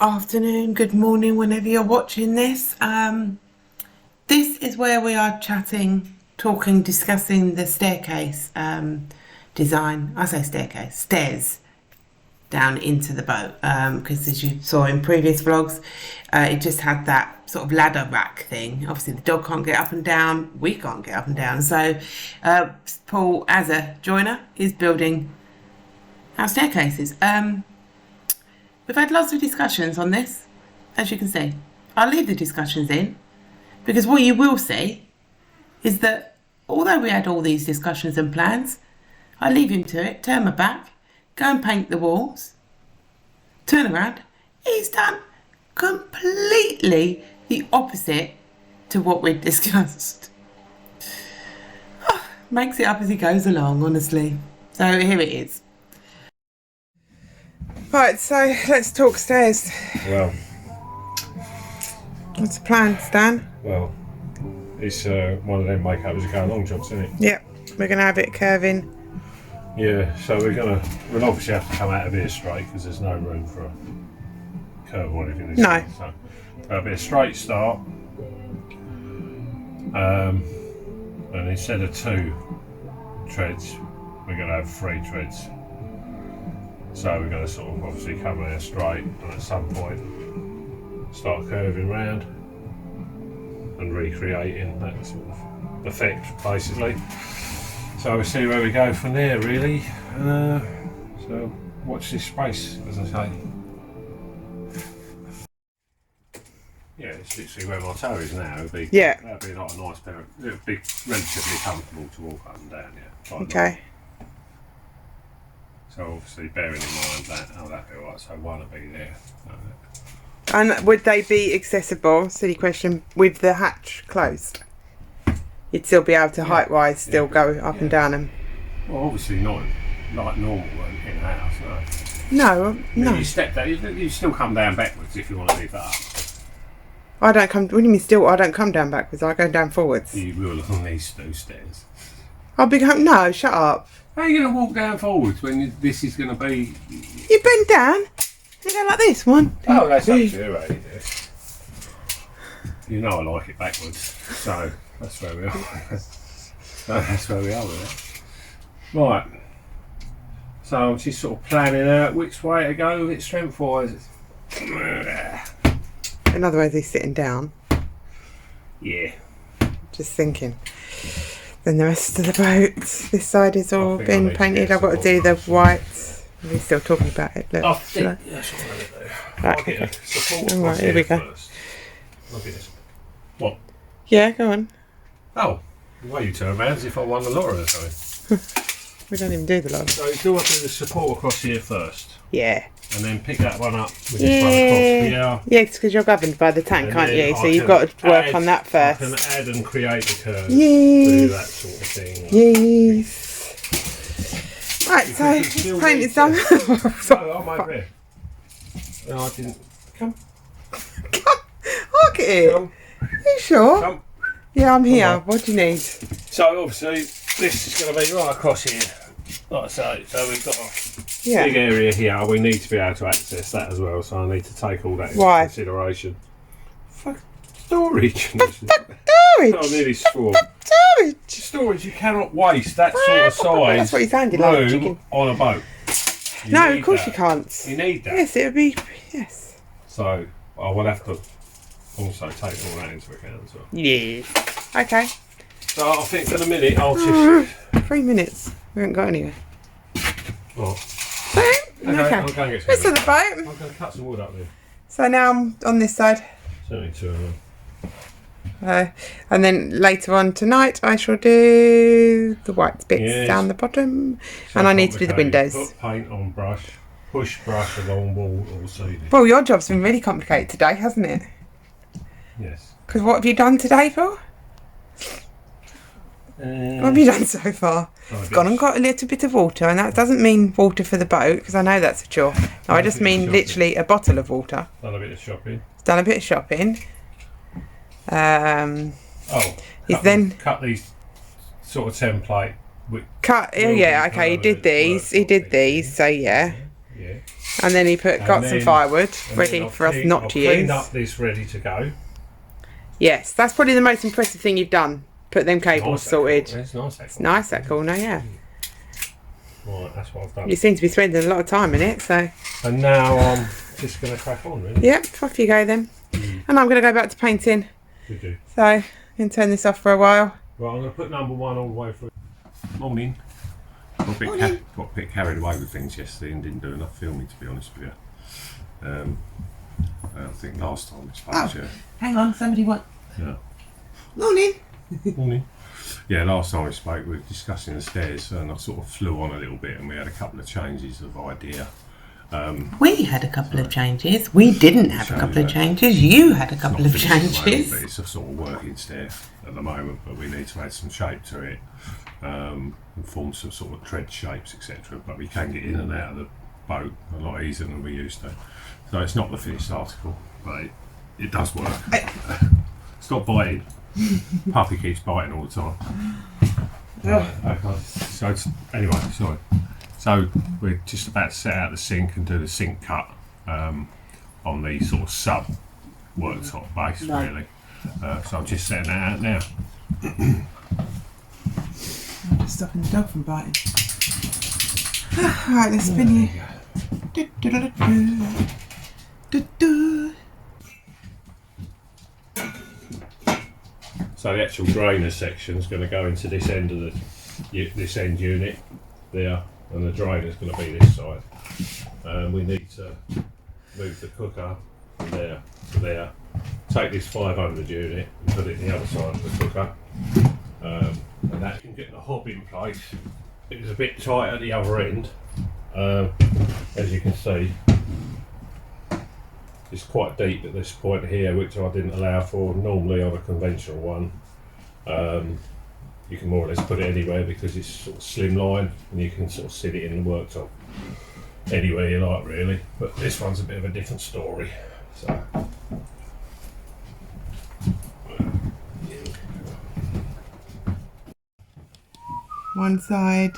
afternoon, good morning, whenever you're watching this. This is where we are chatting, talking, discussing the staircase design. I say staircase, stairs down into the boat, because as you saw in previous vlogs, it just had that sort of ladder rack thing. Obviously the dog can't get up and down, we can't get up and down, so Paul, as a joiner, is building our staircases. We've had lots of discussions on this, as you can see. I'll leave the discussions in, because what you will see is that although we had all these discussions and plans, I leave him to it, turn my back, go and paint the walls, turn around, he's done completely the opposite to what we'd discussed. Oh, makes it up as he goes along, honestly. So here it is. Right, so let's talk stairs. Well, what's the plan, Stan? well, it's one of them make up as you go along jobs, isn't it? Yep, we're going to have it curving. Yeah, so we'll obviously have to come out of here straight because there's no room for a curve or anything. No. So it'll be a straight start. And instead of 2 treads, we're going to have 3 treads. So we're going to sort of obviously come there straight and at some point start curving round and recreating that sort of effect basically. So we'll see where we go from there really. So watch this space, as I say. Yeah, it's literally where my toe is now. That'd be like a nice pair. It'd be relatively comfortable to walk up and down. Yeah. Okay. So obviously bearing in mind that, that'd be alright, so one will be there. And would they be accessible, silly question, with the hatch closed? You'd still be able to height-wise still go up and down them? Well, obviously not like normal in a house, no. No. You step down, you still come down backwards if you want to leave that up. I don't come, what do you mean still? I don't come down backwards, I go down forwards. You will on these 2 stairs. I'll be, no, shut up. How are you going to walk down forwards when this is going to be... You bend down, you go like this, 1, 2, Oh, that's up to 3. you, right? You know I like it backwards, so that's where we are. That's where we are with it. Right. So I'm just sort of planning out which way to go with it strength-wise. In other words, he's sitting down. Yeah. Just thinking. Then the rest of the boat, this side is all been painted. I've got to do the white. We're still talking about it. Look. I think that's what I'm going to do. Right. I'll get a support Alright, here we go. first. Look at this. What? Yeah, go on. Oh, the way you turn around as if I won the lottery or something. We don't even do the lot. So you do want to do the support across here first. Yeah. And then pick that one up with this one across here. Yeah, it's because you're governed by the tank, And aren't you? then So I you've can got to work add- on that first. I can add and create the curve. Yes. Do that sort of thing. Yes. Right, so Because you still paint need is done. No, I'm over here. No, I didn't. Come. Look at it. Come. Are you sure? Come. Yeah, I'm here. on. What do you need? So obviously this is going to be right across here. Like I say, so we've got a big area here. We need to be able to access that as well. So I need to take all that into consideration. Fuck storage. Storage. I nearly swore. Storage. Storage. You cannot waste that sort of size That's what he sounded like, room chicken. on a boat. No, of course you can't. You need that. Yes, it would be. Yes. So I will have to also take all that into account as well. Yeah. Okay. So I think for the minute I'll just. 3 minutes. We haven't got anywhere. What? Okay. I'll go and get Rest some of the boat. I'm going to cut some wood up there. So now I'm on this side. Certainly 2 of them. And then later on tonight I shall do the white bits down the bottom. And I need to do the windows. Put paint on brush, push brush along wall or ceiling. Well, your job's been really complicated today, hasn't it? Yes. Because what have you done today, Paul? What have you done so far? Gone and got a little bit of water, and that doesn't mean water for the boat, because I know that's a chore. No, I just mean literally a bottle of water. Done a bit of shopping. Done a bit of shopping. He's then cut these sort of template. Cut. Oh yeah, okay. He did these. He did these. So yeah. Yeah. And then he got some firewood ready for us not to use. Cleaned up this, ready to go. Yes, that's probably the most impressive thing you've done. Put them cables sorted. It's nice. It's nice that corner, yeah. Right, that's what I've done. You seem to be spending a lot of time in it, so. And now I'm just going to crack on, really. Yep, off you go then. And I'm going to go back to painting. Good do. So, I'm going to turn this off for a while. Right, I'm going to put number 1 all the way through. Morning. Got a bit carried away with things yesterday and didn't do enough filming, to be honest with you. I think last time we spoke. Hang on, somebody want. Yeah. Morning. Morning. Yeah, last time we spoke, we were discussing the stairs, and I sort of flew on a little bit, and we had a couple of changes of idea. We had a couple of changes. We didn't have a couple of changes. You had a couple of changes. But it's a sort of working stair at the moment, but we need to add some shape to it, and form some sort of tread shapes, etc. But we can get in and out of the boat a lot easier than we used to. So it's not the finished article, but it does work. Stop biting. Puppy keeps biting all the time. Okay. So anyway, sorry. So we're just about to set out the sink and do the sink cut on the sort of sub worktop base, really. So I'm just setting that out now. I'm just stopping the dog from biting. Right, let's spin you. So the actual drainer section is going to go into this end of this end unit there, and the drainer is going to be this side. We need to move the cooker from there to there. Take this 500 unit and put it the other side of the cooker, and that can get the hob in place. It was a bit tight at the other end, as you can see. It's quite deep at this point here, which I didn't allow for normally on a conventional one. You can more or less put it anywhere because it's sort of slimline, and you can sort of sit it in the worktop anywhere you like, really. But this one's a bit of a different story. So. One side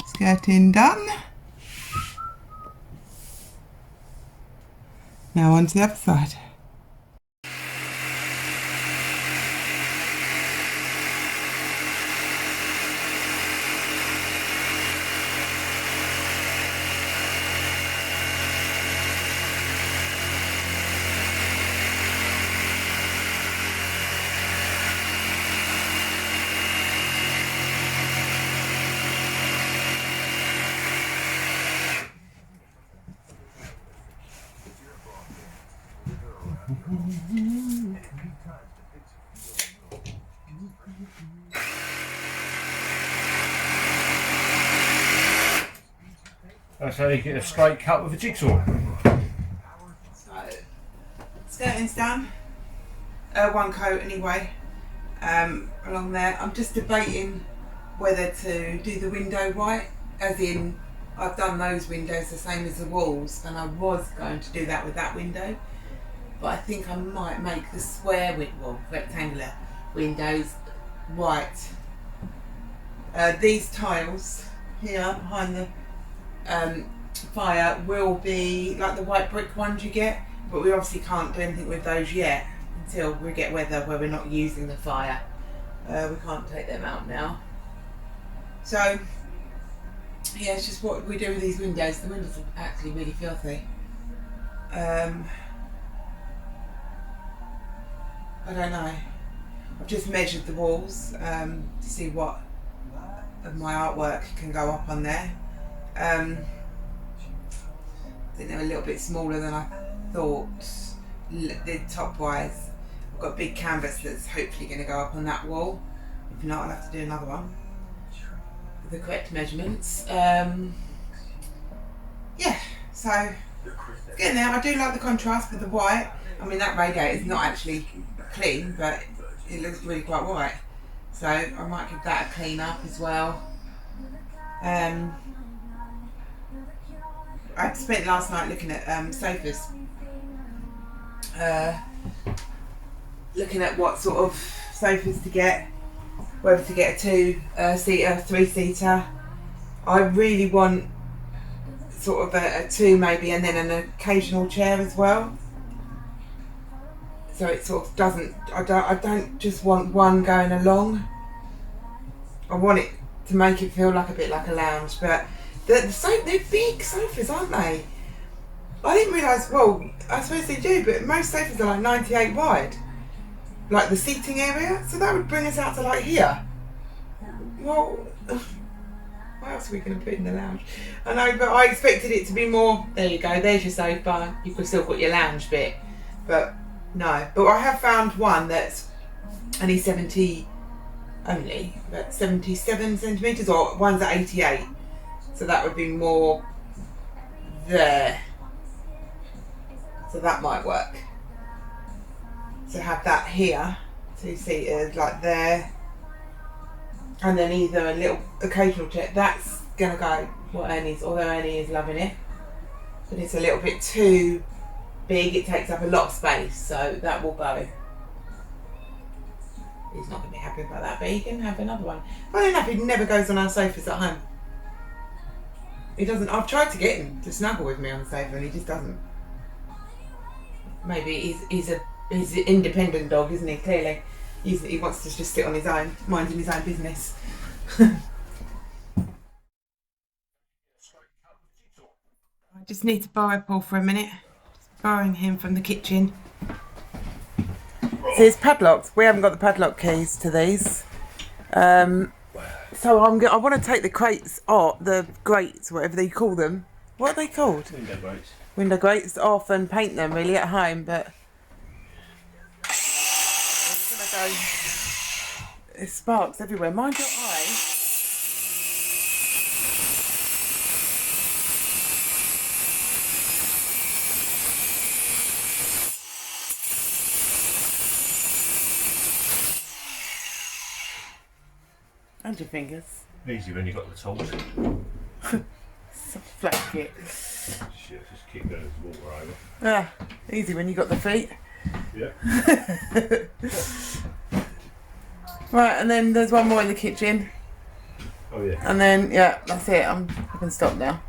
skirting done. Now on to the other side. That's how you get a straight cut with a jigsaw. So, skirting's done. One coat anyway, along there. I'm just debating whether to do the window white, as in I've done those windows the same as the walls, and I was going to do that with that window, but I think I might make the square rectangular windows white. These tiles here behind the fire will be like the white brick ones you get, but we obviously can't do anything with those yet until we get weather where we're not using the fire. We can't take them out now. So yeah, it's just what we do with these windows. The windows are actually really filthy. I don't know. I've just measured the walls to see what of my artwork can go up on there. I think they're a little bit smaller than I thought, the top wise. I've got a big canvas that's hopefully going to go up on that wall. If not, I'll have to do another one with the correct measurements. Yeah, so it's getting there. I do like the contrast with the white. I mean, that radiator is not actually clean, but it looks really quite white. So I might give that a clean up as well. I spent last night looking at sofas, looking at what sort of sofas to get, whether to get a 2-seater, 3-seater. I really want sort of a two maybe, and then an occasional chair as well. So it sort of doesn't. I don't just want one going along. I want it to make it feel like a bit like a lounge, but they're big sofas, aren't they? I didn't realise. Well, I suppose they do, but most sofas are like 98 wide, like the seating area. So that would bring us out to like here. Well, what else are we going to put in the lounge? I know, but I expected it to be more. There you go. There's your sofa. You've still got your lounge bit, but no. But I have found one that's only 77 centimetres, or one's at 88. So that would be more there. So that might work. So have that here, two-seated, like there. And then either a little occasional chair. That's gonna go what Ernie's, although Ernie is loving it. But it's a little bit too big, it takes up a lot of space, so that will go. He's not gonna be happy about that, but he can have another one. Funny enough, he never goes on our sofas at home. He doesn't. I've tried to get him to snuggle with me on the sofa and he just doesn't. Maybe he's an independent dog, isn't he? Clearly. He wants to just sit on his own, minding his own business. I just need to borrow Paul for a minute. Just borrowing him from the kitchen. So it's padlocked. We haven't got the padlock keys to these. So I want to take the crates, the grates, whatever they call them. What are they called? Window grates. Window grates off and paint them really at home, but it sparks everywhere. Mind your eye. And your fingers. Easy when you've got the tools. So flat kit. Shit, just keep going as water over. Ah, easy when you got the feet. Yeah. Right, and then there's one more in the kitchen. Oh yeah. And then, yeah, that's it. I can stop now.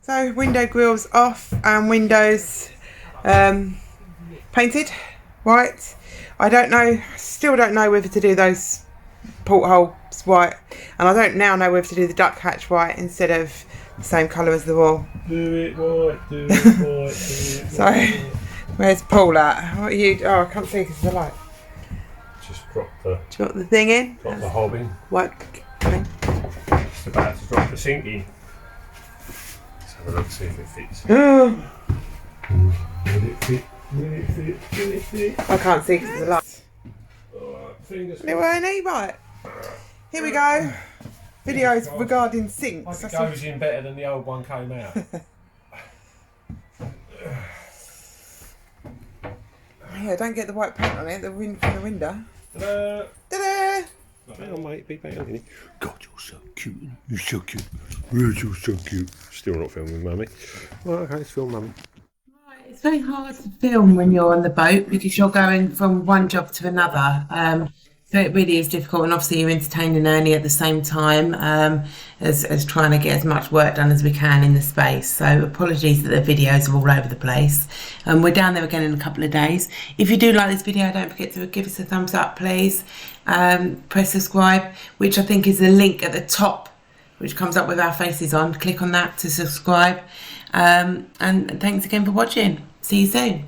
So, window grills off and windows painted white. Still don't know whether to do those portholes white. And I don't now know whether to do the duck hatch white instead of the same colour as the wall. Do it white, do it white, do it So, white. where's Paul at? What are you? Oh, I can't see because of the light. Just drop the, Do you want the thing in? drop the hob in. White thing. Just about to drop the sink in. Let's have a look, see if it fits. Oh, Will it fit? Will it fit? Will it fit? I can't see because of the light. Alright, fingers Little Ernie, right. Here we go. Videos regarding sinks. Hope it goes in better than the old one came out. Yeah, don't get the white paint on it, the wind from the window. Ta-da! Ta-da! Hang on, mate, be back on it. God, you're so cute. You're so cute. You're so cute. Still not filming, Mummy. Well, okay, let's film Mummy. Right, it's very hard to film when you're on the boat because you're going from one job to another. So it really is difficult, and obviously you're entertaining Ernie at the same time as trying to get as much work done as we can in the space. So apologies that the videos are all over the place. We're down there again in a couple of days. If you do like this video, don't forget to give us a thumbs up, please. Press subscribe, which I think is the link at the top, which comes up with our faces on. Click on that to subscribe. And thanks again for watching. See you soon.